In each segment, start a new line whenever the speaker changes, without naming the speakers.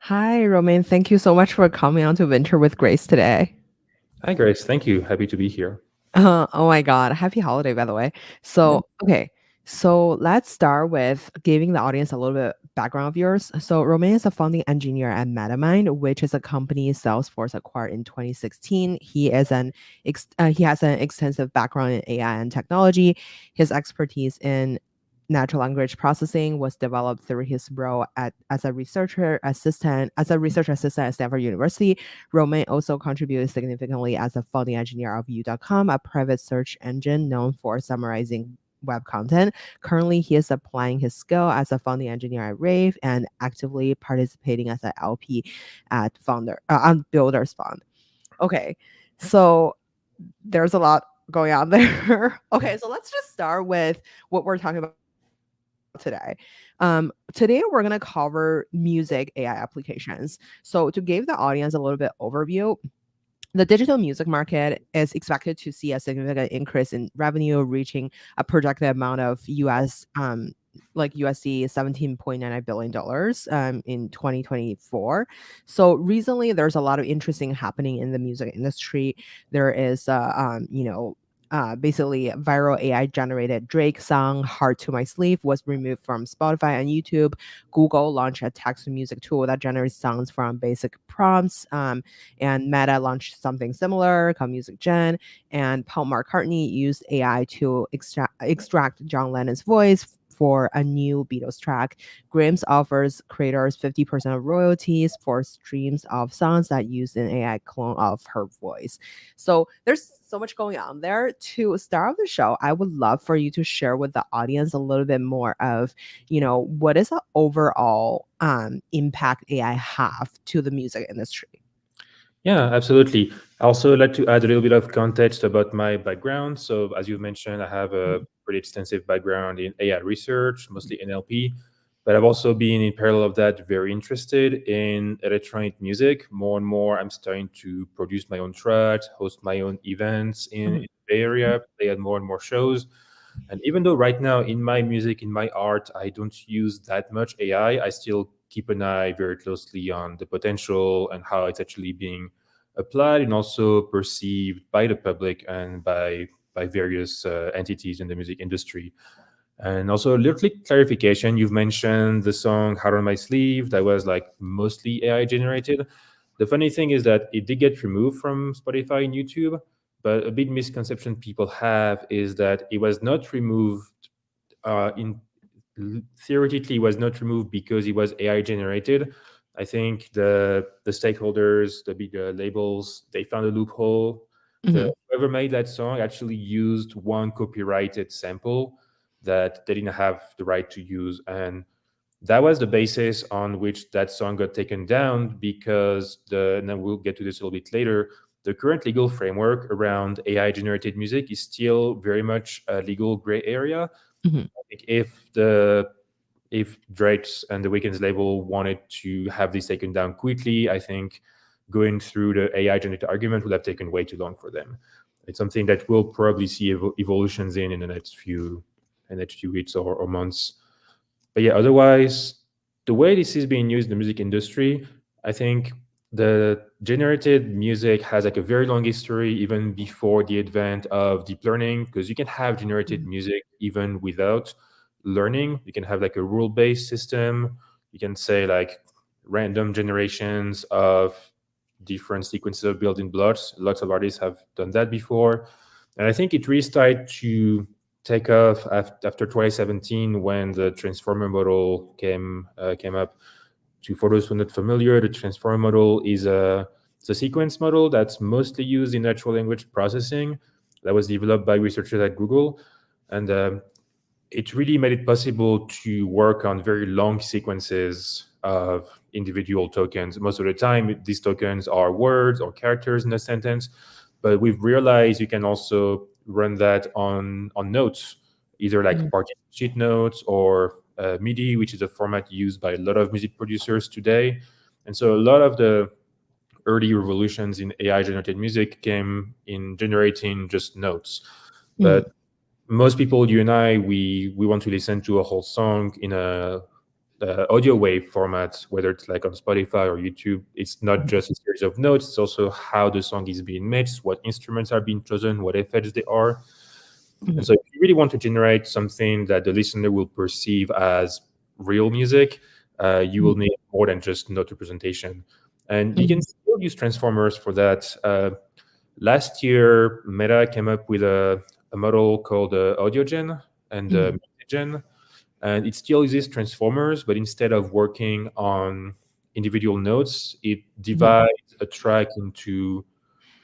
Hi, Romain. Thank you so much for coming on to Venture with Grace today.
Hi, Grace. Thank you. Happy to be here.
Oh my God. Happy holiday, by the way.
Yeah.
Okay. So let's start with giving the audience a little bit background of yours. So Romain is a founding engineer at MetaMind, which is a company Salesforce acquired in 2016. He has an extensive background in AI and technology. His expertise in natural language processing was developed through his role as a research assistant at Stanford University. Romain also contributed significantly as a founding engineer of U.com, a private search engine known for summarizing web content. Currently, he is applying his skill as a founding engineer at Raive and actively participating as an LP at on Builders Fund. Okay, so there's a lot going on there. Okay, so let's just start with what we're talking about today. Today we're gonna cover music AI applications. So to give the audience a little bit overview, the digital music market is expected to see a significant increase in revenue, reaching a projected amount of USD $17.99 billion in 2024. So recently, there's a lot of interesting happening in the music industry. There is, basically viral AI generated Drake song "Heart to My Sleeve" was removed from Spotify and YouTube. Google launched a text to music tool that generates songs from basic prompts. And Meta launched something similar called Music Gen. And Paul McCartney used AI to extract John Lennon's voice for a new Beatles track. Grims offers creators 50% of royalties for streams of songs that use an AI clone of her voice. So there's so much going on there. To start off the show, I would love for you to share with the audience a little bit more of, what is the overall impact AI have to the music industry?
Yeah, absolutely. I also like to add a little bit of context about my background. So, as you mentioned, I have a pretty extensive background in AI research, mostly NLP, but I've also been, in parallel of that, very interested in electronic music. More and more, I'm starting to produce my own tracks, host my own events in
Mhm,
the Bay Area, play at more and more shows. And even though right now in my music, in my art, I don't use that much AI, I still keep an eye very closely on the potential and how it's actually being applied and also perceived by the public and by various entities in the music industry. And also a little quick clarification, you've mentioned the song Heart on My Sleeve that was like mostly AI generated. The funny thing is that it did get removed from Spotify and YouTube, but a big misconception people have is that it was not removed in theoretically was not removed because it was AI generated. I think the stakeholders, the big labels, they found a loophole. The
mhm,
whoever made that song actually used one copyrighted sample that they didn't have the right to use, and that was the basis on which that song got taken down because and then we'll get to this a little bit later, the current legal framework around AI generated music is still very much a legal gray area.
mhm,
I think if Drake's and the Weeknd's label wanted to have this taken down quickly, I think going through the AI generated argument would have taken way too long for them. It's something that we'll probably see evolutions in the next few weeks or months. But yeah, otherwise, the way this is being used in the music industry, I think the generated music has like a very long history even before the advent of deep learning, because you can have generated
mhm,
music even without learning. You can have like a rule-based system. You can say like random generations of different sequences of building blocks. Lots of artists have done that before. And I think it really started to take off after 2017 when the transformer model came up. For those who are not familiar, the transformer model is it's a sequence model that's mostly used in natural language processing. That was developed by researchers at Google, and it really made it possible to work on very long sequences of individual tokens. Most of the time, these tokens are words or characters in a sentence, but we've realized you can also run that on notes, either like
mhm,
partition sheet notes or MIDI, which is a format used by a lot of music producers today. And so a lot of the early revolutions in AI generated music came in generating just notes.
mhm,
But most people, you and I, we want to listen to a whole song in a audio wave formats, whether it's like on Spotify or YouTube. It's not just a series of notes, it's also how the song is being mixed, what instruments are being chosen, what effects they are. And
Mhm,
so if you really want to generate something that the listener will perceive as real music, you will
mhm,
need more than just note representation. And you can
mhm,
still use transformers for that. Last year, Meta came up with a model called AudioGen and
mhm,
MusicGen, and it still uses transformers, but instead of working on individual notes, it
mhm,
divides a track into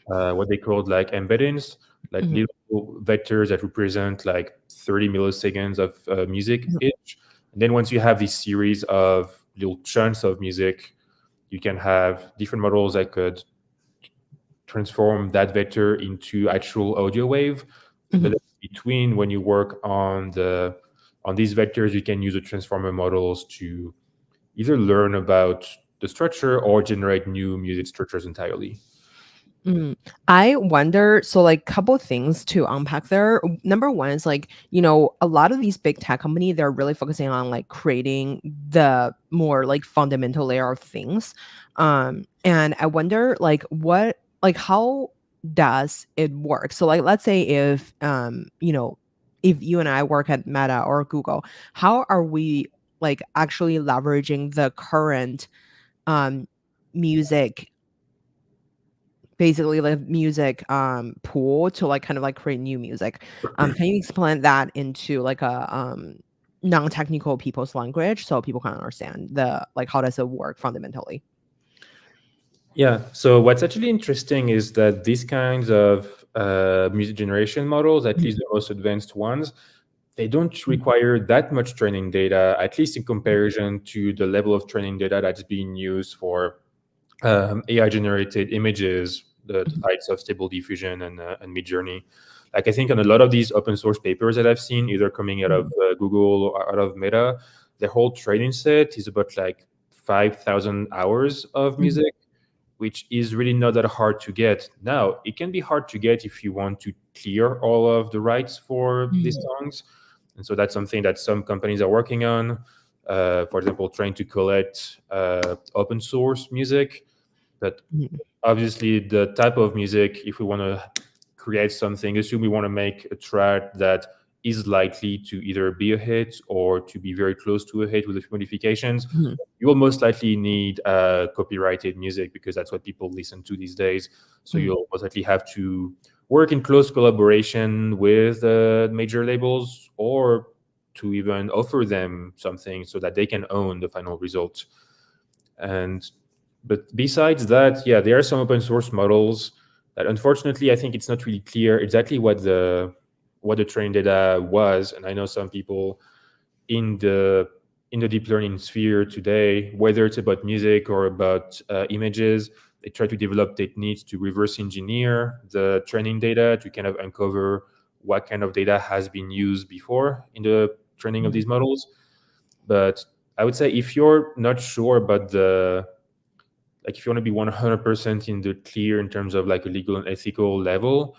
what they called like embeddings, like
mhm,
little vectors that represent like 30 milliseconds of music
mhm,
each. And then once you have this series of little chunks of music, you can have different models that could transform that vector into actual audio wave. But
mhm.
then between when you work on these vectors, you can use the transformer models to either learn about the structure or generate new music structures entirely.
Mm. I wonder, so like couple things to unpack there. Number one is like, a lot of these big tech company, they're really focusing on like creating the more like fundamental layer of things. And I wonder like how does it work? So like let's say if you and I work at Meta or Google, how are we like actually leveraging the current um music basically like music pool to like kind of like create new music. Can you explain that into like a non-technical people's language so people can understand the like how does it work fundamentally?
Yeah. So what's actually interesting is that these kinds of music generation models, at
Mhm,
least the most advanced ones, they don't
mhm,
require that much training data, at least in comparison to the level of training data that's being used for AI generated images, the
mhm,
likes of Stable Diffusion and Midjourney. Like I think on a lot of these open source papers that I've seen, either coming out of
mhm,
Google or out of Meta, the whole training set is about like 5,000 hours of
mhm,
music, which is really not that hard to get. Now, it can be hard to get if you want to clear all of the rights for these
mhm,
songs. And so that's something that some companies are working on. For example, trying to collect open source music. But
mhm,
obviously, the type of music, if we want to create something, assume we want to make a track that is likely to either be a hit or to be very close to a hit with a few modifications,
mhm,
you will most likely need copyrighted music because that's what people listen to these days. So
mhm,
you'll most likely have to work in close collaboration with major labels or to even offer them something so that they can own the final result. And but besides that, yeah, there are some open source models that unfortunately I think it's not really clear exactly what the training data was. And I know some people in the deep learning sphere today, whether it's about music or about images, they try to develop techniques to reverse engineer the training data to kind of uncover what kind of data has been used before in the training of
mhm,
these models. But I would say if you're not sure about the like if you want to be 100% in the clear in terms of like a legal and ethical level,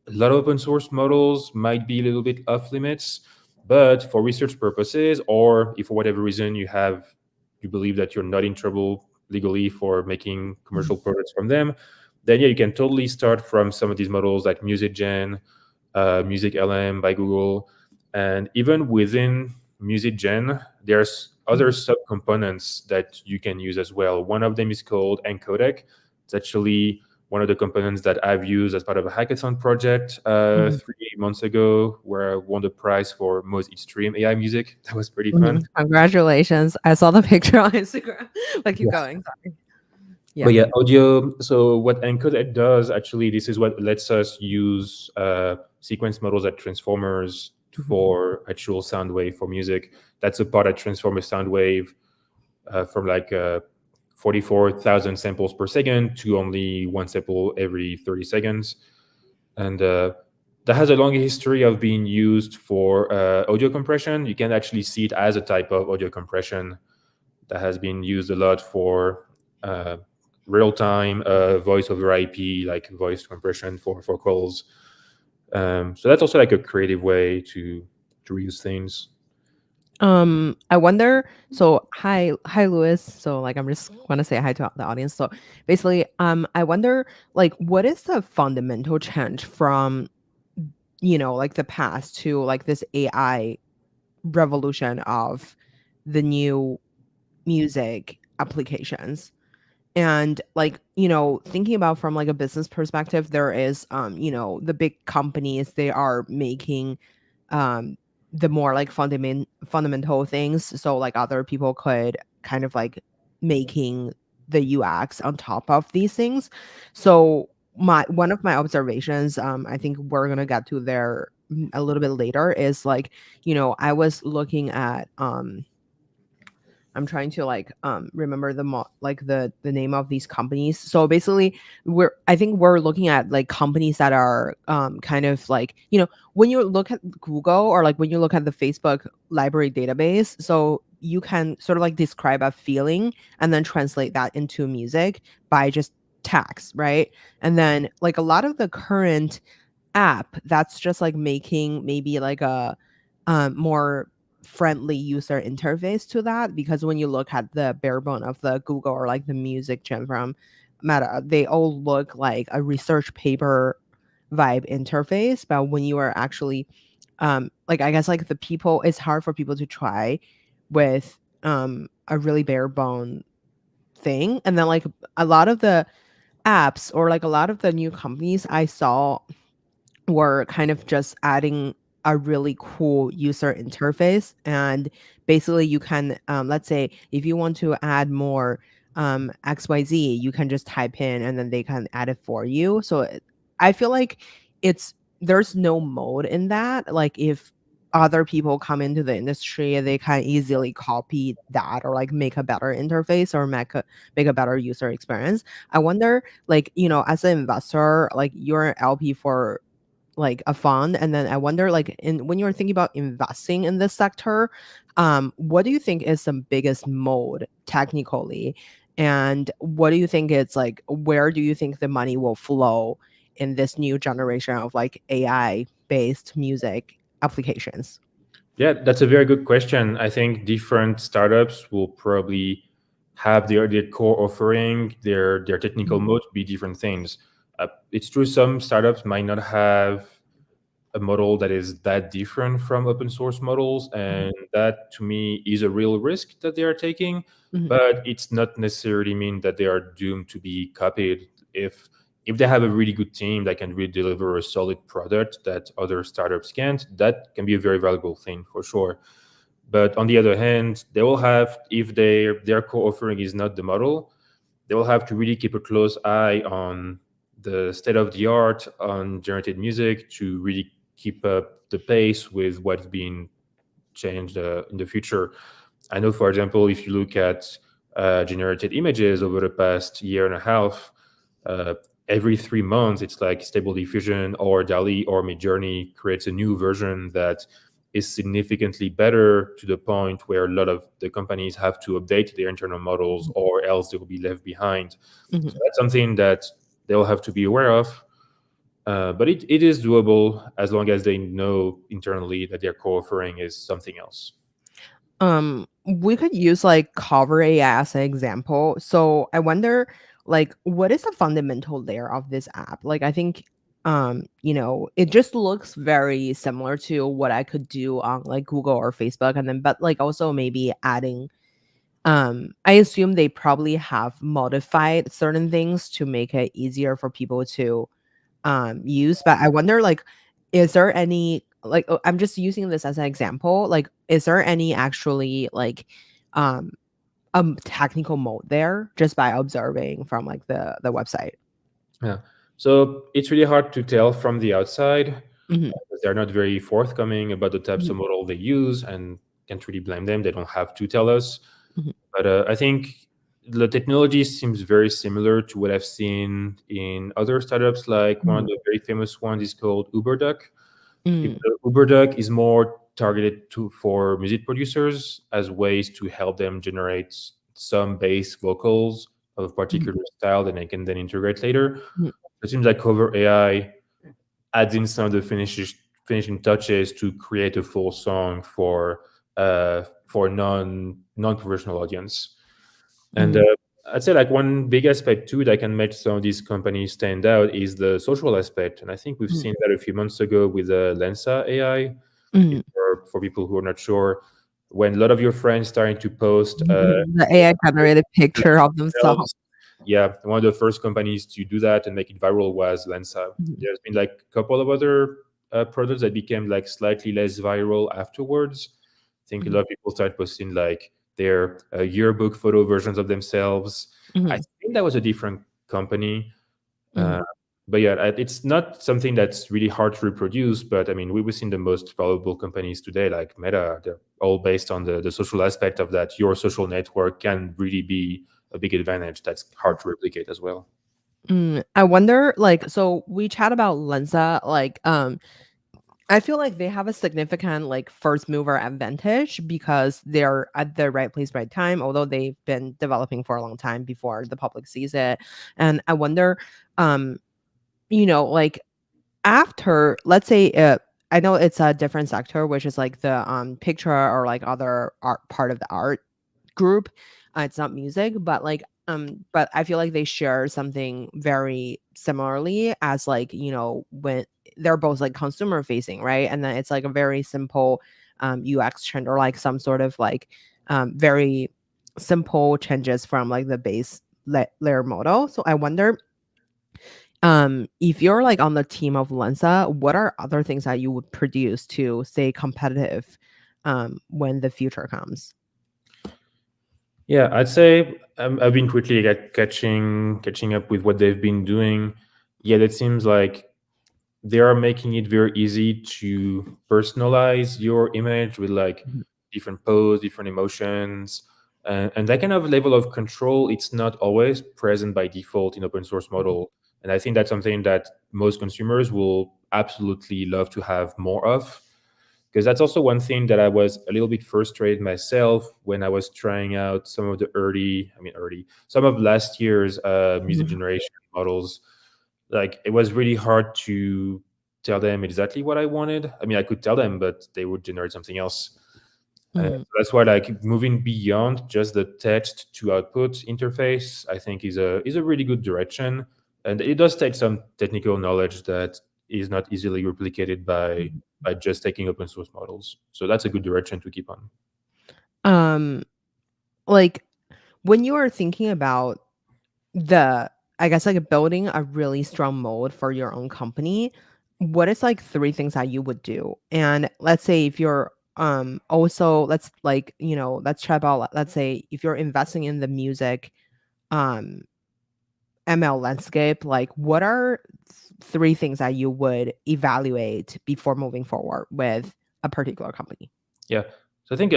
a lot of open source models might be a little bit off limits. But for research purposes, or if for whatever reason you believe that you're not in trouble legally for making
mhm,
commercial products from them, then yeah, you can totally start from some of these models like MusicGen, Music LM by Google, and even within MusicGen, there's other
mhm,
subcomponents that you can use as well. One of them is called Encodec. It's actually one of the components that I've used as part of a hackathon project
mhm,
3 months ago, where I won the prize for most extreme AI music. That was pretty fun.
mhm. Congratulations. I saw the picture on Instagram. Like keep
Yeah.
going. Sorry.
But
Yeah.
yeah, audio. So what Encodec does actually, this is what lets us use sequence models at transformers
Mhm,
for actual sound wave for music. That's a part that transform a sound wave from like 44,000 samples per second to only one sample every 30 seconds. And that has a long history of being used for audio compression. You can actually see it as a type of audio compression that has been used a lot for uh, real-time voice over IP, like voice compression for calls. So that's also like a creative way to reuse things.
I wonder. So, hi, Louis. So, like, I'm just want to say hi to the audience. So, basically, I wonder, like, what is the fundamental change from, like the past to like this AI revolution of the new music applications? And like, thinking about from like a business perspective, there is the big companies, they are making um the more like fundamental things, so like other people could kind of like making the UX on top of these things. So my one of my observations, I think we're gonna get to there a little bit later, is like, I was looking at I'm trying to like remember like the name of these companies. So basically, I think we're looking at like companies that are kind of like, when you look at Google, or like when you look at the Facebook library database, so you can sort of like describe a feeling and then translate that into music by just text, right? And then like a lot of the current app that's just like making maybe like a more friendly user interface to that, because when you look at the bare bone of the Google or like the music gen from Meta, they all look like a research paper vibe interface. But when you are actually like, I guess like the people, it's hard for people to try with a really bare bone thing. And then like a lot of the apps, or like a lot of the new companies I saw, were kind of just adding a really cool user interface. And basically you can, let's say if you want to add more XYZ, you can just type in and then they can add it for you. So I feel like it's there's no mode in that. Like if other people come into the industry, they can easily copy that, or like make a better interface, or make a better user experience. I wonder, like, as an investor, like you're an LP for like a fund, and then I wonder, like, when you're thinking about investing in this sector, what do you think is the biggest mode technically, and what do you think it's like, where do you think the money will flow in this new generation of like AI based music applications?
Yeah, that's a very good question. I think different startups will probably have their core offering, their technical
Mhm,
mode be different things. It's true some startups might not have a model that is that different from open source models,
mhm,
and that to me is a real risk that they are taking.
mhm,
But it's not necessarily mean that they are doomed to be copied. If they have a really good team that can really deliver a solid product that other startups can't, that can be a very valuable thing for sure. But on the other hand, they will have, if their core offering is not the model, they will have to really keep a close eye on the state of the art on generated music to really keep up the pace with what's being changed in the future. I know, for example, if you look at generated images over the past year and a half, uh, every 3 months, it's like Stable Diffusion or DALI or Midjourney creates a new version that is significantly better, to the point where a lot of the companies have to update their internal models or else they will be left behind. So
mhm.
that's something that they'll have to be aware of. But it is doable as long as they know internally that their core offering is something else.
We could use like Cover AI as an example. So I wonder, like, what is the fundamental layer of this app? Like, I think, it just looks very similar to what I could do on like Google or Facebook, and then, but like also maybe adding, I assume they probably have modified certain things to make it easier for people to use. But I wonder, like, is there any, like, I'm just using this as an example, like, is there any actually like um technical mode there, just by observing from like the website?
Yeah. So it's really hard to tell from the outside,
Hmm.
because they're not very forthcoming about the types
Hmm.
of model they use, and can't really blame them. They don't have to tell us.
Hmm.
But I think the technology seems very similar to what I've seen in other startups. Like one of
Hmm.
the very famous ones is called UberDuck.
Hmm.
UberDuck is more targeted for music producers as ways to help them generate some bass vocals of a
Hmm.
particular style that they can then integrate later.
Hmm.
It seems like Cover AI adds in some of the finishing touches to create a full song for for non-professional audience. And
Mhm.
I'd say like one big aspect too that can make some of these companies stand out is the social aspect. And I think we've
Mhm.
seen that a few months ago with Lensa AI.
Mhm.
For people who are not sure, when a lot of your friends starting to post
The AI generated picture of themselves.
themselves, yeah, one of the first companies to do that and make it viral was Lensa.
Mhm.
There's been like a couple of other products that became like slightly less viral afterwards. I think a lot
Mhm.
of people started posting like their yearbook photo versions of themselves. I
Mhm.
think that was a different company. Uh,
Mhm.
but yeah, it's not something that's really hard to reproduce. But I mean, we've seen the most valuable companies today, like Meta. They're all based on the social aspect of that. Your social network can really be a big advantage that's hard to replicate as well.
I wonder, like, so we chat about Lensa, like, I feel like they have a significant like first mover advantage because they're at the right place, right time, although they've been developing for a long time before the public sees it. And I wonder, um, like after, let's say, I know it's a different sector, which is like the picture or like other art part of the art group. It's not music, but like but I feel like they share something very similarly as like, when they're both like consumer facing, right? And then it's like a very simple UX trend or like some sort of like very simple changes from like the base layer model. So I wonder, if you're like on the team of Lensa, what are other things that you would produce to stay competitive when the future comes?
Yeah, I'd say I've been quickly catching up with what they've been doing. Yeah, it seems like they are making it very easy to personalize your image with like
Mhm.
different pose, different emotions, and that kind of level of control. It's not always present by default in open source model, and I think that's something that most consumers will absolutely love to have more of. Because that's also one thing that I was a little bit frustrated myself when I was trying out some of the some of last year's music
Mhm.
generation models. Like it was really hard to tell them exactly what I wanted. I mean, I could tell them, but they would generate something else.
Mhm.
So that's why like moving beyond just the text to output interface, I think is a really good direction. And it does take some technical knowledge that is not easily replicated
Mhm.
by just taking open source models. So that's a good direction to keep on.
Um, like when you are thinking about the, I guess like building a really strong mold for your own company, what is like three things that you would do? And let's say if you're also let's like, let's try about, let's say if you're investing in the music um ML landscape, like what are three things that you would evaluate before moving forward with a particular company?
Yeah. So I think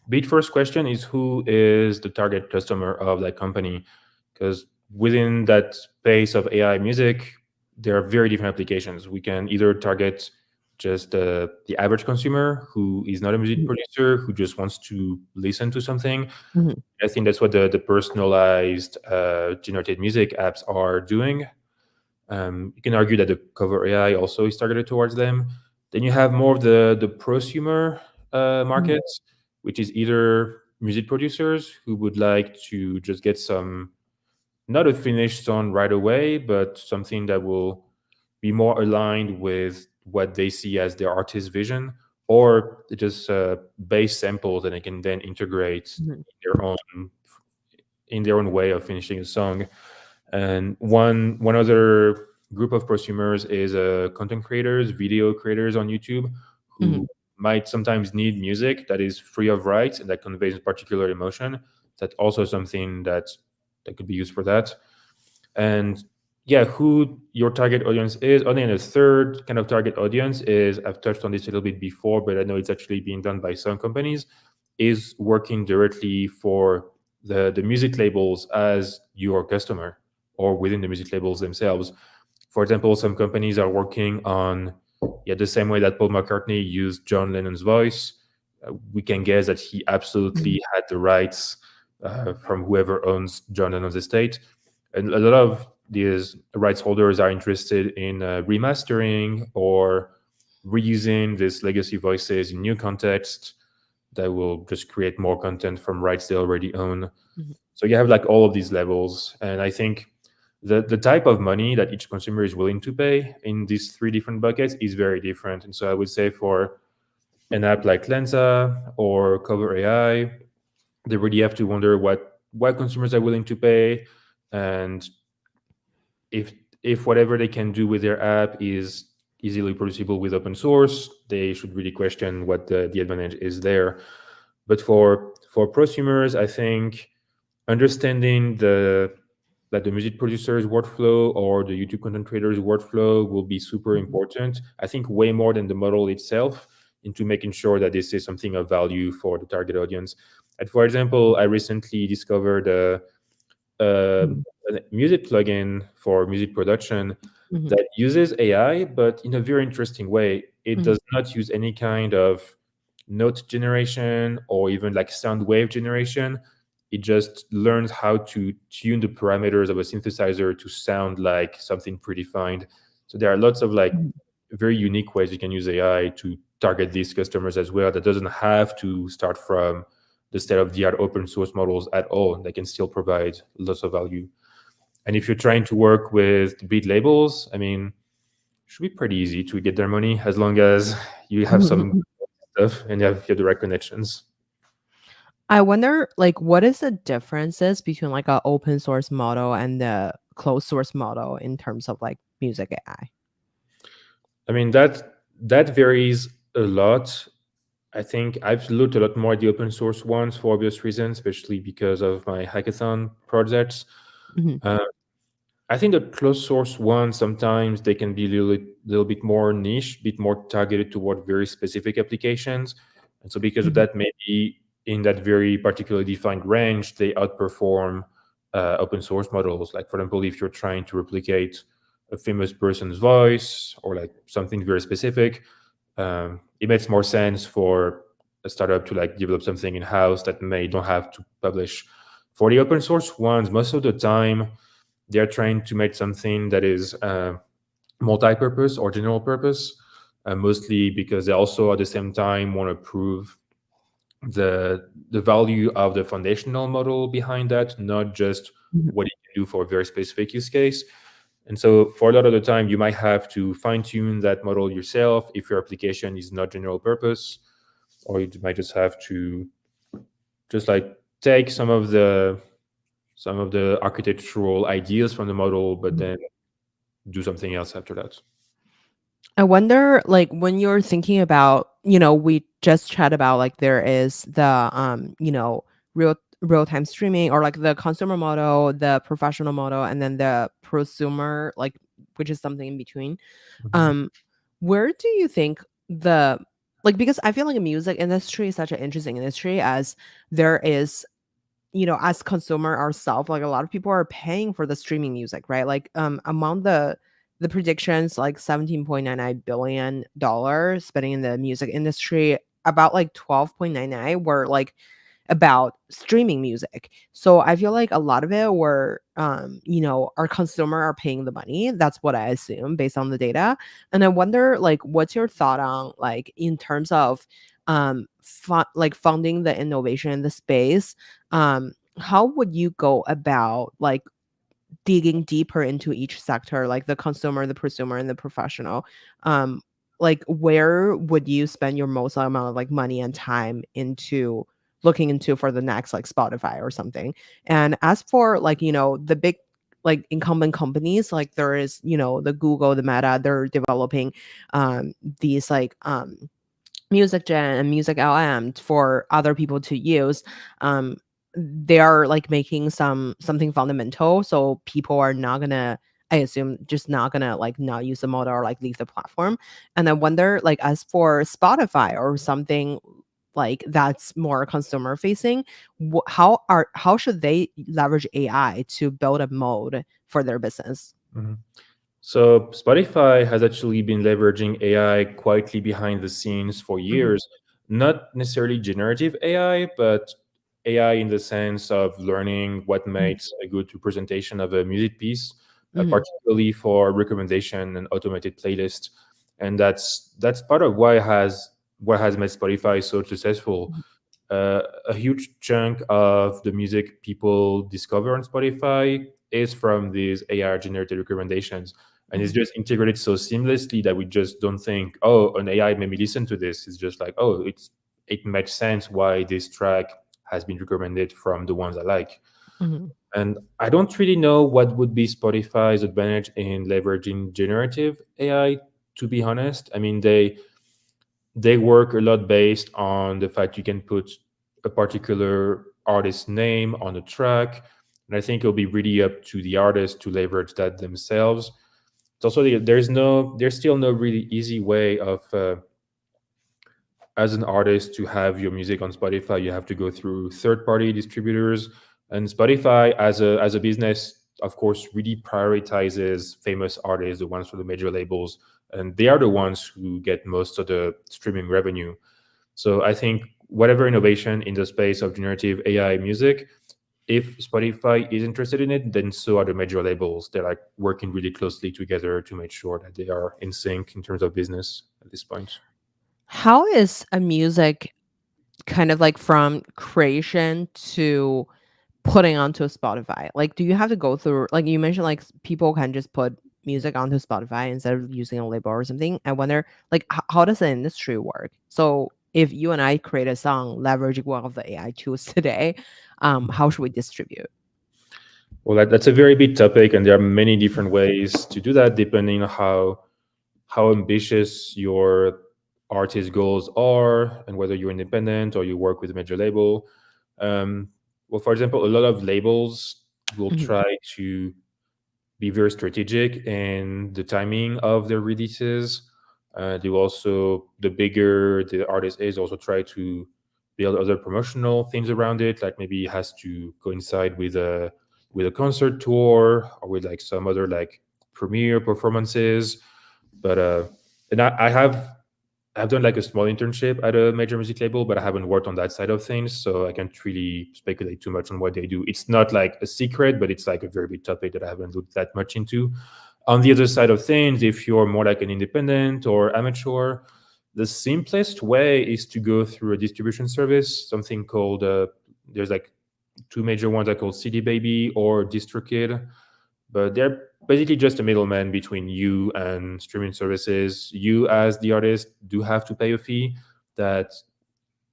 big first question is who is the target customer of that company? Because within that space of AI music, there are very different applications. We can either target just the average consumer who is not a music
Mhm.
producer, who just wants to listen to something.
Mhm.
I think that's what the personalized generated music apps are doing. You can argue that the cover AI also is targeted towards them. Then you have more of the prosumer
Mhm.
markets, which is either music producers who would like to just get some, not a finished song right away, but something that will be more aligned with what they see as their artist vision, or just base samples that they can then integrate
Mhm.
in their own way of finishing a song. And one other group of prosumers is content creators, video creators on YouTube, who
Mhm.
might sometimes need music that is free of rights and that conveys a particular emotion. That's also something that could be used for that. And yeah, who your target audience is. And then a third kind of target audience is, I've touched on this a little bit before, but I know it's actually being done by some companies, is working directly for the music labels as your customer or within the music labels themselves. For example, some companies are working on, yeah, the same way that Paul McCartney used John Lennon's voice. We can guess that he absolutely
Mhm.
had the rights from whoever owns John Lennon's estate. And a lot of these rights holders are interested in remastering or reusing these legacy voices in new context. that will just create more content from rights they already own.
Mhm.
So you have like all of these levels, and I think the type of money that each consumer is willing to pay in these three different buckets is very different. And so I would say for an app like Lensa or Cover AI, they really have to wonder what consumers are willing to pay, and if if whatever they can do with their app is easily producible with open source, they should really question what the advantage is there. But for prosumers, I think understanding the music producer's workflow or the YouTube content creator's workflow will be super
Mhm.
important. I think way more than the model itself, into making sure that this is something of value for the target audience. And for example, I recently discovered a,
Mhm.
a music plugin for music production
Mhm.
that uses AI, but in a very interesting way. It
Mhm.
does not use any kind of note generation or even like sound wave generation. It just learns how to tune the parameters of a synthesizer to sound like something predefined. So there are lots of like
Mhm.
very unique ways you can use AI to target these customers as well. That doesn't have to start from the state of the art open source models at all. They can still provide lots of value. And if you're trying to work with big labels, I mean, it should be pretty easy to get their money as long as you have some
Mhm.
stuff and you have the right connections.
I wonder, like, what is the differences between like a open source model and the closed source model in terms of like music AI?
I mean that varies a lot. I think I've looked a lot more at the open source ones for obvious reasons, especially because of my hackathon projects.
Mhm.
Uh, I think the closed source ones sometimes they can be little bit more niche, bit more targeted toward very specific applications, and so because of
Mhm.
that, maybe in that very particularly defined range, they outperform open source models. Like for example, if you're trying to replicate a famous person's voice or like something very specific, it makes more sense for a startup to like develop something in house that may don't have to publish. For the open source ones, most of the time they're trying to make something that is multi-purpose or general purpose, mostly because they also at the same time want to prove the value of the foundational model behind that, not just
Mhm.
what it can do for a very specific use case. And so for a lot of the time, you might have to fine tune that model yourself if your application is not general purpose, or you might just have to just like take some of the architectural ideas from the model, but
Mhm.
then do something else after that.
I wonder, like, when you're thinking about, we just chat about like there is the real time streaming or like the consumer model, the professional model, and then the prosumer, like which is something in between.
Mhm.
Um, where do you think the like because I feel like the music industry is such an interesting industry as there is as consumer ourselves, like a lot of people are paying for the streaming music, right? Like among the predictions, like $17.99 billion spending in the music industry, about like 12.99 were like about streaming music. So I feel like a lot of it were our consumer are paying the money. That's what I assume based on the data. And I wonder like what's your thought on like in terms of like funding the innovation in the space. How would you go about like digging deeper into each sector, like the consumer, the prosumer, and the professional? um like where would you spend your most amount of like money and time into looking into for the next like Spotify or something? And as for like the big like incumbent companies, like there is the Google, the Meta, they're developing these like music gen and music LM for other people to use. um they are like making something fundamental, so people are not gonna, I assume, just not gonna like not use the model or like leave the platform. And I wonder like as for Spotify or something like that's more consumer facing, how should they leverage AI to build a mode for their business?
Mhm. So Spotify has actually been leveraging AI quietly behind the scenes for
Mhm.
years. Not necessarily generative AI, but AI in the sense of learning what
Mhm.
makes a good representation of a music piece,
Mhm.
particularly for recommendation and automated playlist. And that's part of what has made Spotify so successful. a huge chunk of the music people discover on Spotify is from these AI generated recommendations. And it's
Mhm.
just integrated so seamlessly that we just don't think, oh, an AI made me listen to this. It's just like, oh, it makes sense why this track has been recommended from the ones I like.
Mhm.
And I don't really know what would be Spotify's advantage in leveraging generative AI, to be honest. I mean, they work a lot based on the fact you can put a particular artist's name on a track. And I think it'll be really up to the artist to leverage that themselves. It's also there's still no really easy way of as an artist to have your music on Spotify. You have to go through third-party distributors, and Spotify as a business, of course, really prioritizes famous artists, the ones for the major labels, and they are the ones who get most of the streaming revenue. So I think whatever innovation in the space of generative AI music, if Spotify is interested in it, then so are the major labels. They're like working really closely together to make sure that they are in sync in terms of business at this point.
How is a music kind of like from creation to putting onto Spotify? Like, do you have to go through, like you mentioned, like people can just put music onto Spotify instead of using a label or something? I wonder, like, how does the industry work? So, if you and I create a song leveraging one of the AI tools today, how should we distribute?
Well, that's a very big topic, and there are many different ways to do that depending on how ambitious your artist goals are, and whether you're independent or you work with a major label. Um, well, for example, a lot of labels will
Mhm.
try to be very strategic in the timing of their releases. They will also, the bigger the artist is, also try to build other promotional things around it. Like maybe it has to coincide with a concert tour or with like some other like premiere performances. But and I've done like a small internship at a major music label, but I haven't worked on that side of things, so I can't really speculate too much on what they do. It's not like a secret, but it's like a very big topic that I haven't looked that much into. On the other side of things, if you're more like an independent or amateur, the simplest way is to go through a distribution service, something called there's like two major ones are called CD Baby or DistroKid, but they're basically just a middleman between you and streaming services. You, as the artist, do have to pay a fee that,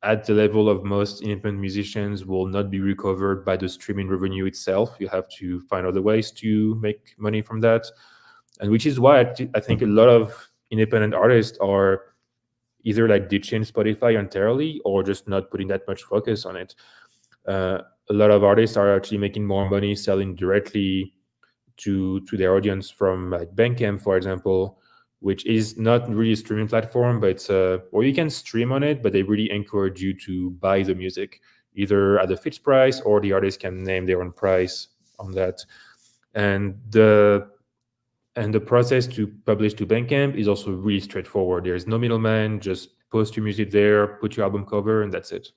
at the level of most independent musicians, will not be recovered by the streaming revenue itself. You have to find other ways to make money from that, and which is why I think a lot of independent artists are either like ditching Spotify entirely or just not putting that much focus on it. Uh, a lot of artists are actually making more money selling directly to their audience from like Bandcamp, for example, which is not really a streaming platform, but it's or you can stream on it, but they really encourage you to buy the music either at a fixed price or the artist can name their own price on that. And the process to publish to Bandcamp is also really straightforward. There's no middleman, just post your music there, put your album cover, and that's it.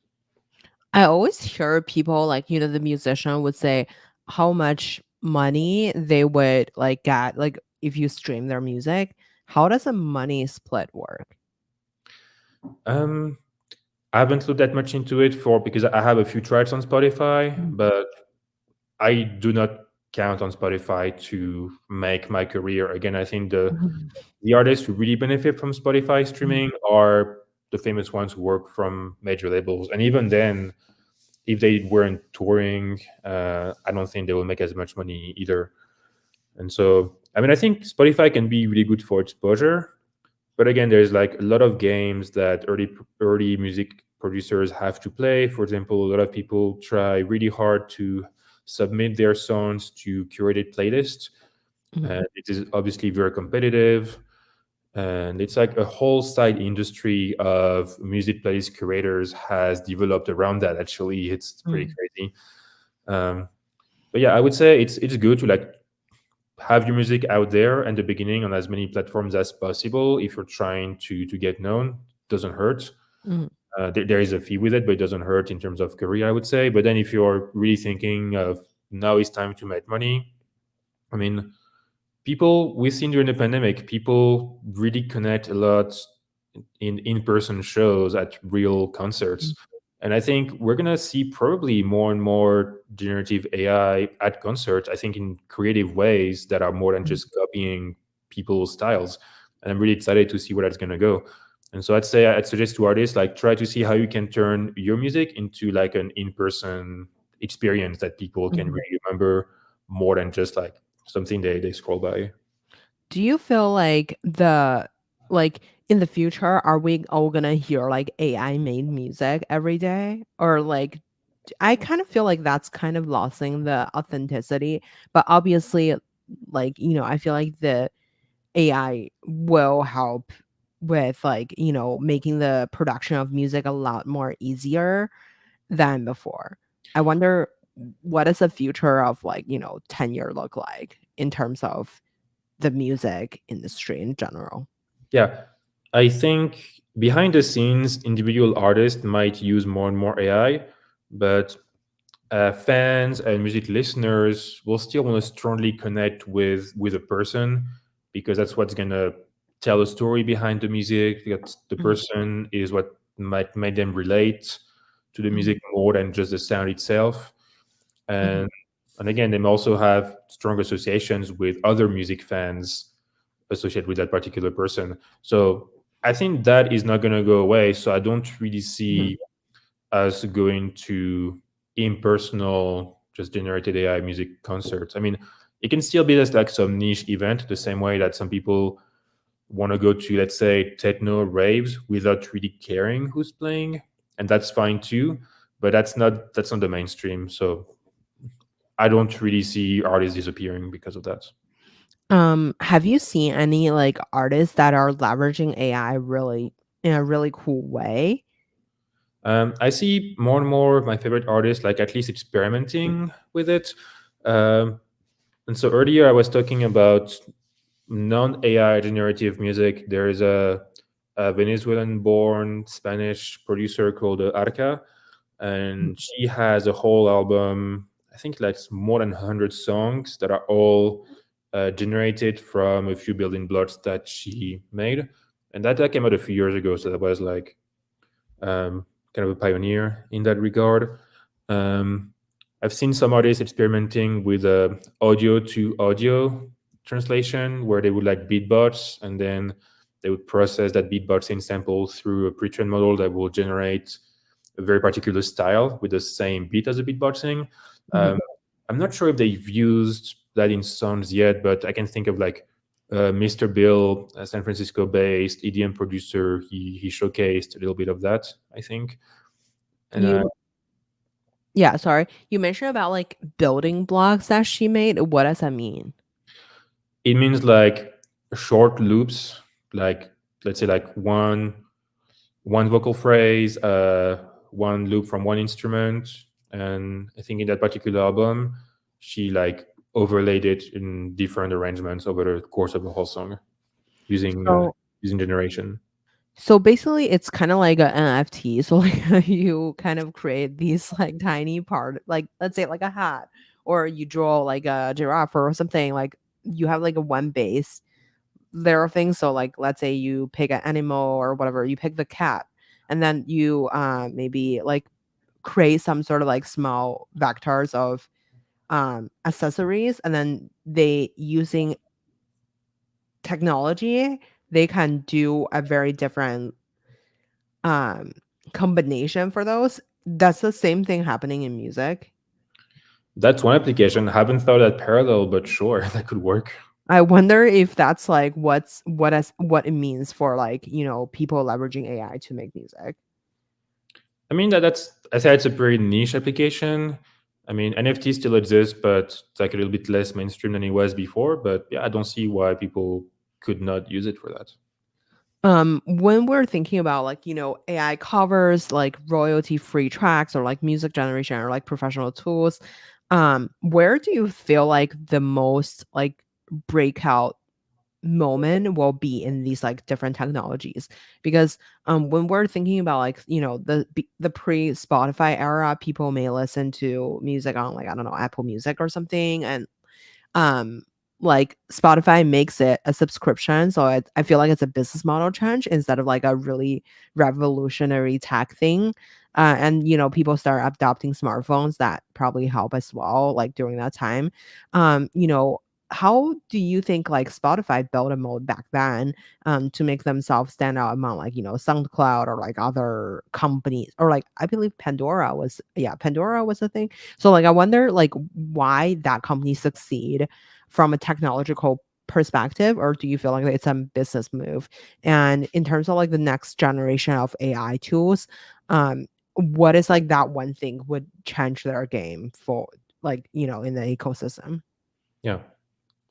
I always hear people like, the musician would say how much money they would like get like if you stream their music. How does a money split work?
Um, I haven't looked that much into it for because I have a few tracks on Spotify,
Mhm.
but I do not count on Spotify to make my career. Again, I think
Mhm.
the artists who really benefit from Spotify
Mhm.
streaming are the famous ones who work from major labels. And even then, if they weren't touring, I don't think they will make as much money either. And so, I mean, I think Spotify can be really good for exposure, but again, there's like a lot of games that early music producers have to play. For example, a lot of people try really hard to submit their songs to curated playlists,
Mhm.
and it is obviously very competitive. And it's like a whole side industry of music playlist curators has developed around that. Actually, it's pretty
Mhm.
crazy. Um, but yeah, I would say it's good to like have your music out there in the beginning on as many platforms as possible if you're trying to get known. Doesn't hurt.
Mhm.
There is a fee with it, but it doesn't hurt in terms of career, I would say. But then if you're really thinking of now it's time to make money, I mean, people we've seen during the pandemic, people really connect a lot in person shows at real concerts. And I think we're gonna see probably more and more generative AI at concerts. I think in creative ways that are more than
Mhm.
just copying people's styles. And I'm really excited to see where that's gonna go. And so I'd say I'd suggest to artists like try to see how you can turn your music into like an in-person experience that people can
Mhm.
really remember more than just like something they scroll by.
Do you feel like like in the future, are we all gonna hear like AI made music every day? Or like I kind of feel like that's kind of losing the authenticity. But obviously, like, I feel like the AI will help with like, making the production of music a lot more easier than before. I wonder what does the future of like, 10-year look like in terms of the music industry in general.
Yeah, I think behind the scenes, individual artists might use more and more AI, but fans and music listeners will still want to strongly connect with a person because that's what's gonna tell a story behind the music. That's the
Mhm,
person is what might make them relate to the
mhm,
music more than just the sound itself.
mhm,
And and again, they also have strong associations with other music fans associated with that particular person. So I think that is not gonna go away. So I don't really
mhm.
see as going to impersonal, just generated AI music concerts. I mean, it can still be just like some niche event, the same way that some people want to go to, let's say, techno raves without really caring who's playing, and that's fine too. But that's not the mainstream. So I don't really see artists disappearing because of that.
Have you seen any like artists that are leveraging AI really in a really cool way?
I see more and more of my favorite artists like at least experimenting with it. Um, and so earlier I was talking about non-AI generative music. There is a Venezuelan-born Spanish producer called Arca, and she has a whole album. I think like more than 100 songs that are all generated from a few building blocks that she made, and that came out a few years ago. So that was like um, kind of a pioneer in that regard. Um, I've seen some artists experimenting with audio to audio translation, where they would like beatbox and then they would process that beatboxing sample through a pre-trained model that will generate a very particular style with the same beat as the beatboxing.
Mhm.
Um, I'm not sure if they've used that in songs yet, but I can think of like Mr. Bill, a San Francisco-based EDM producer. He showcased a little bit of that, I think. And
You Yeah, sorry. You mentioned about like building blocks that she made. What does that mean?
it means like short loops, like let's say like one vocal phrase, one loop from one instrument. And I think in that particular album, she like overlaid it in different arrangements over the course of the whole song using
So
using generation.
So basically, it's kind of like an NFT. So like you kind of create these like tiny part, like let's say like a hat, or you draw like a giraffe or something. Like you have like a one base. There are things. So like let's say you pick an animal or whatever, you pick the cat, and then you maybe like create some sort of like small vectors of accessories, and then they using technology, they can do a very different um combination for those. That's the same thing happening in music.
That's one application. I haven't thought that parallel, but sure, that could work.
I wonder if that's like what it means for like, people leveraging AI to make music.
I mean that's I say it's a pretty niche application. I mean NFT still exists, but it's like a little bit less mainstream than it was before. But yeah, I don't see why people could not use it for that.
When we're thinking about like, AI covers, like royalty free tracks or like music generation or like professional tools, where do you feel like the most like breakout moment will be in these like different technologies? Because when we're thinking about like, the pre Spotify era, people may listen to music on like, I don't know, Apple Music or something, and um like Spotify makes it a subscription, so I feel like it's a business model change instead of like a really revolutionary tech thing. and people start adopting smartphones that probably help as well, like during that time. You know, how do you think like Spotify built a mode back then to make themselves stand out among like SoundCloud or like other companies, or like I believe Pandora was a thing. So like I wonder like why that company succeed from a technological perspective, or do you feel like it's a business move? And in terms of like the next generation of AI tools, what is like that one thing would change their game for like in the ecosystem?
Yeah.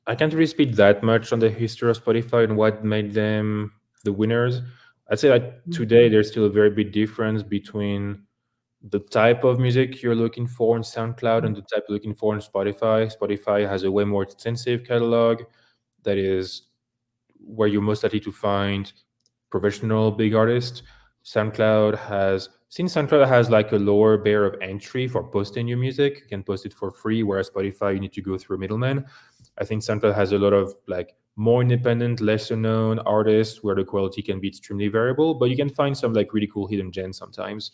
I can't really speak that much on the history of Spotify and what made them the winners. I'd say that
Mhm,
today there's still a very big difference between the type of music you're looking for in SoundCloud
mhm,
and the type you're looking for in Spotify. Spotify has a way more extensive catalog that is where you're most likely to find professional big artists. Since SoundCloud has like a lower barrier of entry for posting your music, you can post it for free, whereas Spotify you need to go through a middleman. I think SoundCloud has a lot of like more independent, lesser known artists where the quality can be extremely variable, but you can find some like really cool hidden gems sometimes.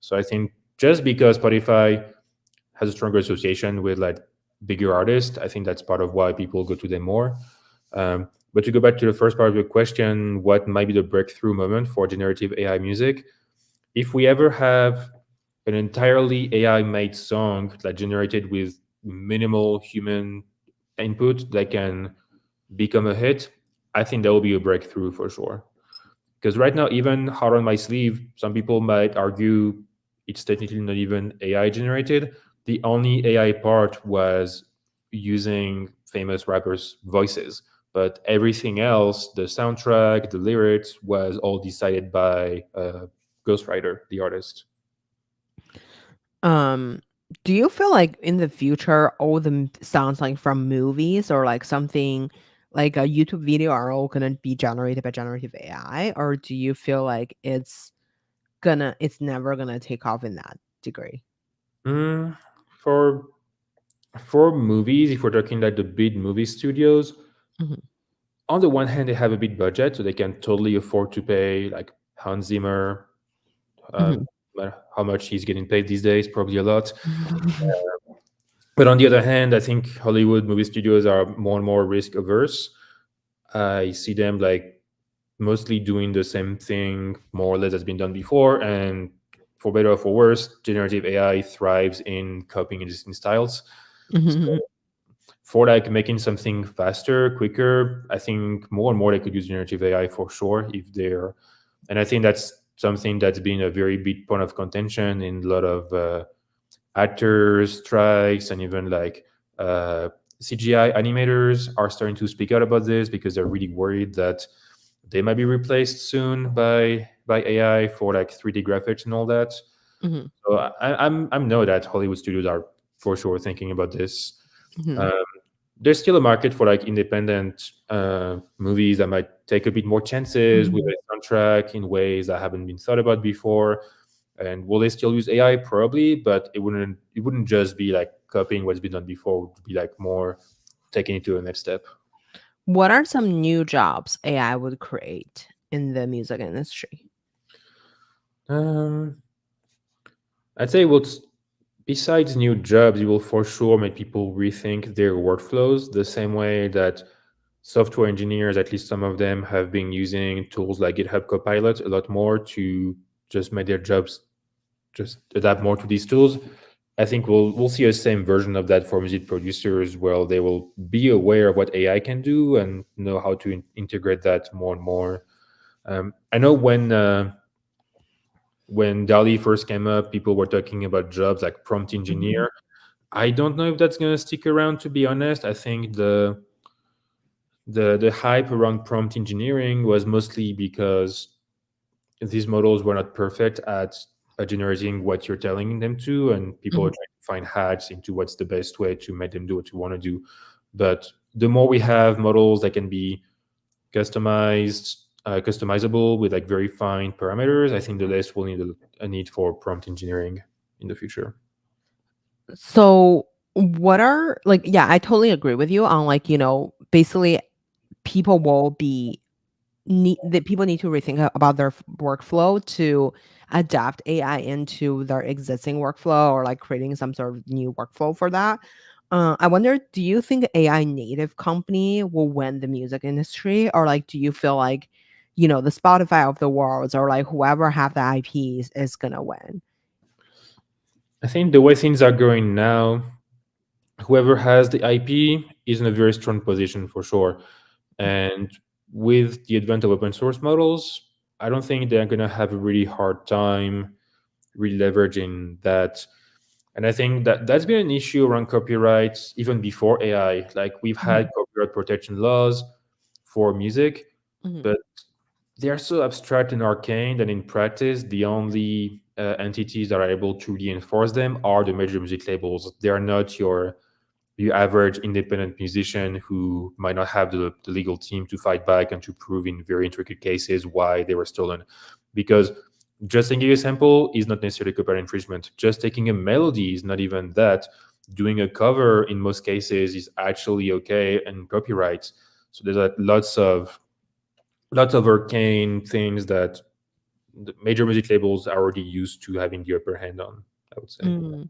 So I think just because Spotify has a stronger association with like bigger artists, I think that's part of why people go to them more. But to go back to the first part of your question, what might be the breakthrough moment for generative AI music? If we ever have an entirely AI made song that generated with minimal human input that can become a hit, I think that will be a breakthrough for sure. Because right now, even hard on my sleeve, some people might argue it's technically not even AI generated. The only AI part was using famous rappers' voices, but everything else, the soundtrack, the lyrics, was all decided by Ghostwriter, the artist.
um do you feel like in the future all the sounds like from movies or like something like a YouTube video are all gonna be generated by generative AI, or do you feel like it's never gonna take off in that degree?
Mm, for for movies, if we're talking like the big movie studios,
Mhm,
on the one hand, they have a big budget, so they can totally afford to pay like Hans Zimmer,
mhm.
how much he's getting paid these days, probably a lot. But on the other hand, I think Hollywood movie studios are more and more risk averse. I see them like mostly doing the same thing more or less that's been done before, and for better or for worse, generative AI thrives in copying existing styles.
Mhm,
For like making something faster, quicker, I think more and more they could use generative AI for sure if they're, and I think that's something that's been a very big point of contention in a lot of actors strikes, and even like uh, CGI animators are starting to speak out about this because they're really worried that they might be replaced soon by AI for like 3D graphics and all that.
mhm,
So I know that Hollywood studios are for sure thinking about this.
mhm,
Um, there's still a market for like independent movies that might take a bit more chances with
mhm.
a soundtrack in ways that haven't been thought about before. And will they still use AI? Probably, but it wouldn't just be like copying what's been done before. It would be like more taking it to the next step.
What are some new jobs AI would create in the music industry?
Um, I'd say what's besides new jobs, you will for sure make people rethink their workflows the same way that software engineers, at least some of them, have been using tools like GitHub Copilot a lot more to just make their jobs just adapt more to these tools. I think we'll see a same version of that for music producers, where they will be aware of what AI can do and know how to integrate that more and more. I know when DALI first came up, people were talking about jobs like prompt
Mhm,
engineer. I don't know if that's going to stick around. To be honest, I think the hype around prompt engineering was mostly because these models were not perfect at generating what you're telling them to, and people are
mhm.
trying to find hacks into what's the best way to make them do what you want to do. But the more we have models that can be customizable with like very fine parameters, I think the less we'll need a need for prompt engineering in the future.
So, what are like yeah, I totally agree with you on like, basically people will be that people need to rethink about their workflow to adapt AI into their existing workflow, or like creating some sort of new workflow for that. I wonder, do you think AI native company will win the music industry, or like do you feel like, the Spotify of the world, or like whoever have the IPs is gonna win?
I think the way things are going now, whoever has the IP is in a very strong position for sure. And with the advent of open source models, I don't think they're going to have a really hard time really leveraging that. And I think that that's been an issue around copyrights even before AI. Like we've had
Mhm,
copyright protection laws for music,
mhm,
but they are so abstract and arcane that in practice, the only entities that are able to really enforce them are the major music labels. They are not your average independent musician who might not have the legal team to fight back and to prove in very intricate cases why they were stolen. Because just taking a sample is not necessarily copyright infringement. Just taking a melody is not even that. Doing a cover in most cases is actually okay and copyright. So there's like lots of arcane things that the major music labels are already used to having the upper hand on, I would say.
mm.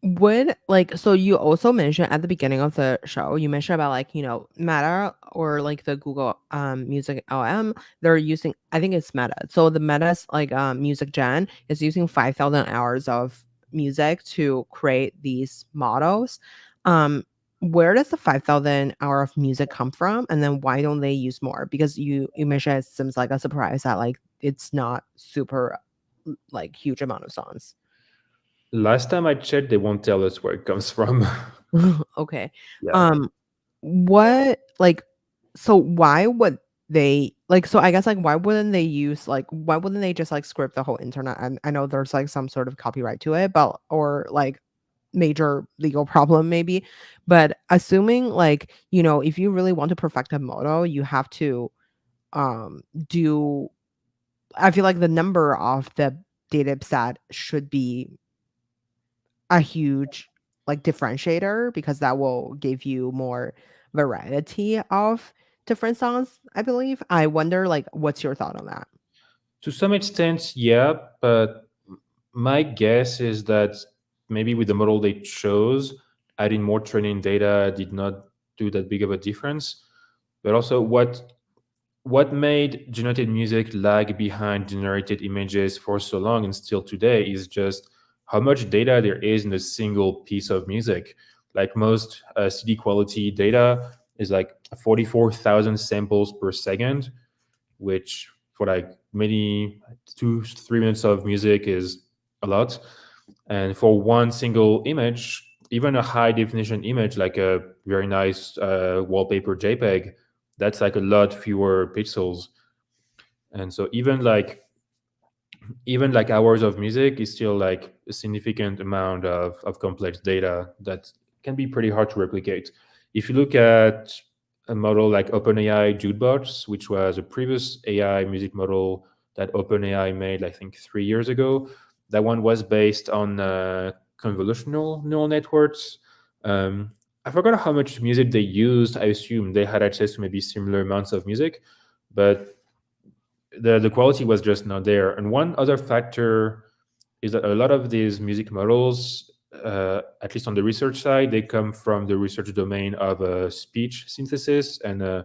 Would like, so you also mentioned at the beginning of the show, you mentioned about like, Meta, or like the Google Music LM, they're using, I think it's Meta. So the Meta's like music gen is using 5,000 hours of music to create these models. Um where does the 5,000 hour of music come from, and then why don't they use more? Because you mentioned it seems like a surprise that like it's not super like huge amount of songs.
Last time I checked, they won't tell us where it comes from.
Okay.
Yeah.
Um, what like so why would they like, so I guess like why wouldn't they use like, why wouldn't they just like script the whole internet? And I know there's like some sort of copyright to it, but or like major legal problem maybe. But assuming like, if you really want to perfect a model, you have to do, I feel like the number of the data set should be a huge like differentiator, because that will give you more variety of different songs, I believe. I wonder like what's your thought on that?
To some extent, yeah, but my guess is that maybe with the model they chose, adding more training data did not do that big of a difference. But also, what made generated music lag behind generated images for so long and still today is just how much data there is in a single piece of music. Like most CD quality data is like 44,000 samples per second, which for like many 2 3 minutes of music is a lot. And for one single image, even a high definition image like a very nice wallpaper JPEG, that's like a lot fewer pixels. And so even like hours of music is still like a significant amount of complex data that can be pretty hard to replicate. If you look at a model like OpenAI Jukebox, which was a previous AI music model that OpenAI made, I think, 3 years ago, that one was based on convolutional neural networks. Um, I forgot how much music they used. I assume they had access to maybe similar amounts of music, but the quality was just not there. And one other factor is that a lot of these music models, at least on the research side, they come from the research domain of speech synthesis and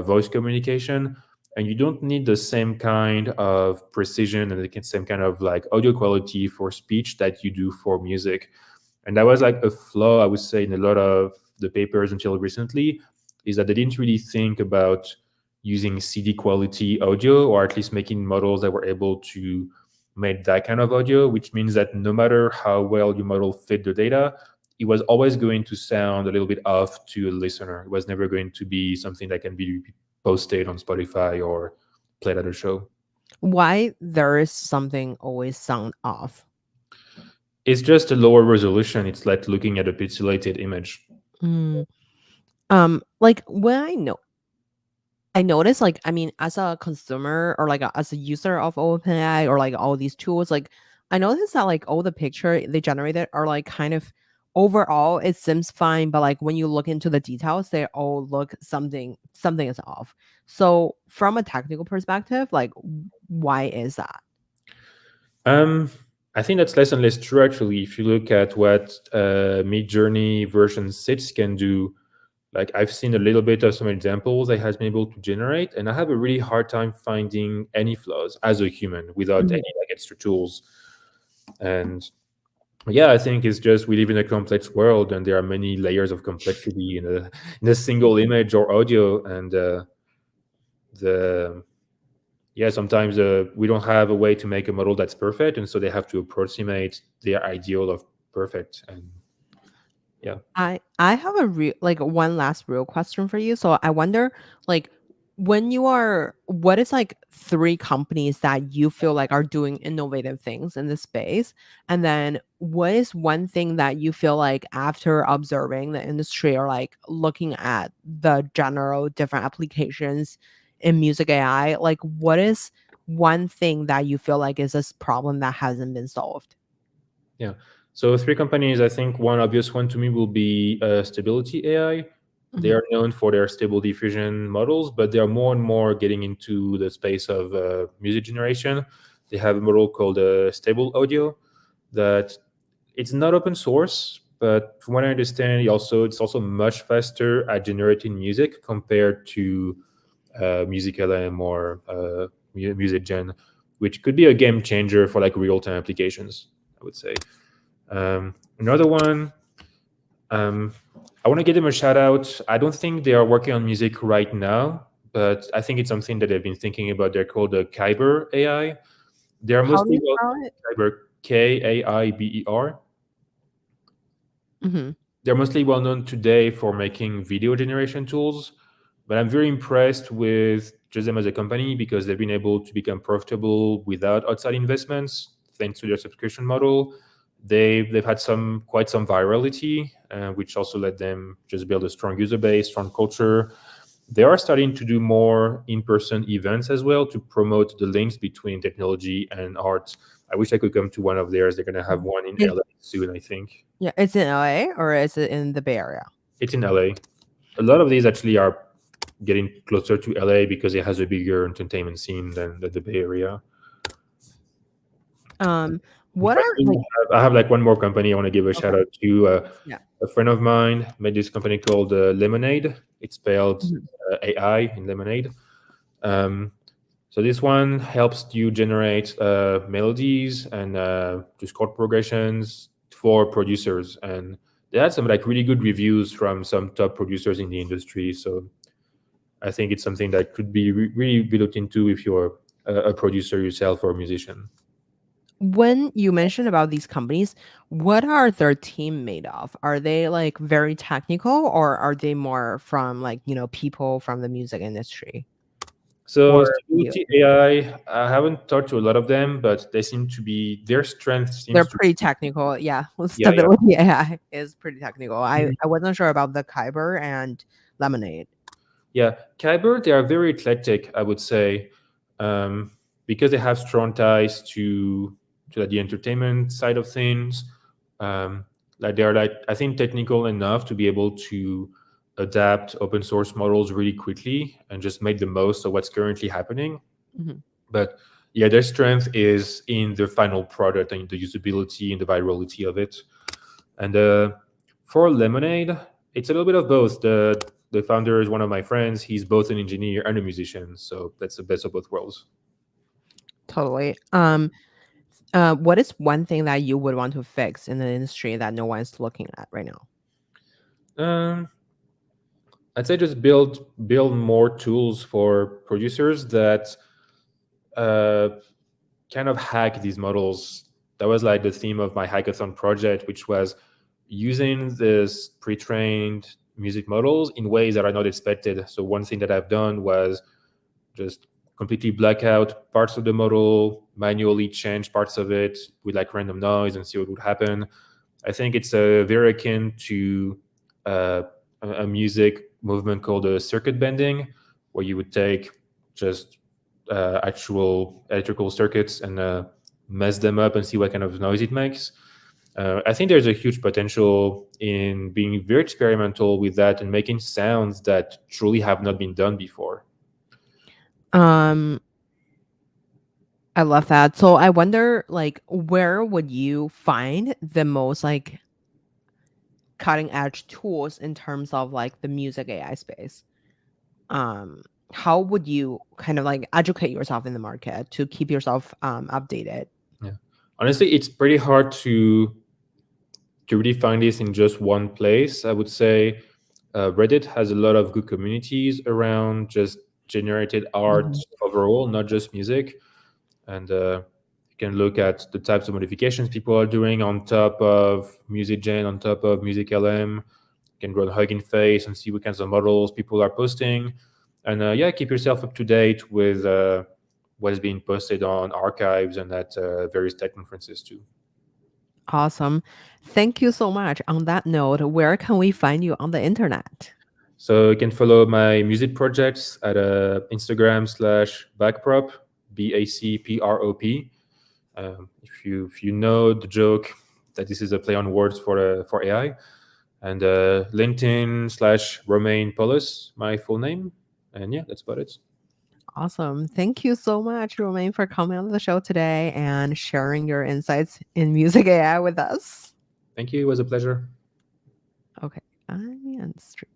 voice communication. And you don't need the same kind of precision and the same kind of like audio quality for speech that you do for music. And that was like a flaw, I would say, in a lot of the papers until recently, is that they didn't really think about using CD quality audio, or at least making models that were able to make that kind of audio, which means that no matter how well your model fit the data, it was always going to sound a little bit off to a listener. It was never going to be something that can be posted on Spotify or played at a show.
Why there is something always sound off?
It's just a lower resolution. It's like looking at a pixelated image.
Mm. Like when I noticed, like, I mean, as a consumer, or like as a user of OpenAI, or like all these tools, like I noticed that like all the picture they generated are like kind of overall it seems fine, but like when you look into the details, they all look something is off. So from a technical perspective, like why is that?
Um, I think that's less and less true actually. If you look at what Midjourney version 6 can do, like I've seen a little bit of some examples I has been able to generate, and I have a really hard time finding any flaws as a human without any
Mhm.
like extra tools. And yeah, I think it's just we live in a complex world, and there are many layers of complexity in a single image or audio, and the yeah, sometimes we don't have a way to make a model that's perfect, and so they have to approximate their ideal of perfect. And yeah,
I have a real like one last real question for you. So I wonder like when you are what is like three companies that you feel like are doing innovative things in this space? And then what is one thing that you feel like after observing the industry or like looking at the general different applications in music AI, like what is one thing that you feel like is this problem that hasn't been solved?
yeah. So three companies. I think one obvious one to me will be Stability AI. They
Mhm.
are known for their stable diffusion models, but they are more and more getting into the space of music generation. They have a model called Stable Audio that it's not open source, but from what I understand, it's also much faster at generating music compared to Music LM or Music Gen, which could be a game changer for like real time applications. I would say. Another one, um, I want to give them a shout out. I don't think they are working on music right now, but I think it's something that they've been thinking about. They're called the Kyber AI. They are
How do
mostly
you spell it?
Kyber, Kaiber.
Mhm.
They're mostly well known today for making video generation tools, but I'm very impressed with just them as a company because they've been able to become profitable without outside investments thanks to their subscription model. They've had quite some virality, which also let them just build a strong user base, strong culture. They are starting to do more in-person events as well to promote the links between technology and art. I wish I could come to one of theirs. They're going to have
Mhm.
one in
Is
LA soon, I think.
Yeah, it's in LA or is it in the Bay Area?
It's in LA. A lot of these actually are getting closer to LA because it has a bigger entertainment scene than the Bay Area.
Um,
If
what are like
I have like one more company I want to give a shout
okay,
out to.
yeah.
A friend of mine made this company called Lemonade. It's spelled
Mhm.
AI in Lemonade. Um, so this one helps you generate melodies and just chord progressions for producers, and they had some like really good reviews from some top producers in the industry. So I think it's something that could be really be looked into if you're a producer yourself or a musician.
When you mentioned about these companies, what are their team made of? Are they like very technical or are they more from like, people from the music industry
So
or video?
Stability AI, I haven't talked to a lot of them, but they seem to be their strength
They're
seems to
pretty technical. Yeah.
yeah, yeah.
Stability AI is pretty technical. I,
Mhm.
I wasn't sure about the Kyber and Lemonade.
Yeah, Kyber, they are very eclectic, I would say, um, because they have strong ties to like, the entertainment side of things. Um, like they are like I think technical enough to be able to adapt open source models really quickly and just make the most of what's currently happening.
Mhm.
But yeah, their strength is in the final product and the usability and the virality of it. And for Lemonade, it's a little bit of both. The founder is one of my friends. He's both an engineer and a musician, so that's the best of both worlds.
Totally. What is one thing that you would want to fix in the industry that no one's looking at right now?
Um, I'd say just build more tools for producers that uh, kind of hack these models. That was like the theme of my hackathon project, which was using this pre-trained music models in ways that are not expected. So one thing that I've done was just completely black out parts of the model, manually change parts of it with like random noise and see what would happen. I think it's very akin to uh, a music movement called circuit bending, where you would take just actual electrical circuits and mess them up and see what kind of noise it makes. I think there's a huge potential in being very experimental with that and making sounds that truly have not been done before.
Um, I love that. So I wonder, like, where would you find the most like cutting edge tools in terms of like the music AI space? Um, how would you kind of like educate yourself in the market to keep yourself updated?
Yeah. Honestly, it's pretty hard to really find this in just one place. I would say Reddit has a lot of good communities around just generated art
Mhm.
overall, not just music. And you can look at the types of modifications people are doing on top of Music Gen, on top of Music LM. You can run Hugging Face and see what kinds of models people are posting. And yeah, keep yourself up to date with what is being posted on archives and at various tech conferences too.
Awesome. Thank you so much. On that note, where can we find you on the internet?
So you can follow my music projects at Instagram/backprop, BACPROP. If you know the joke that this is a play on words for AI, and LinkedIn/Romain Paulus, my full name, and yeah, that's about it.
Awesome. Thank you so much, Romain, for coming on the show today and sharing your insights in music AI with us.
Thank you. It was a pleasure.
Okay. I'm on stream.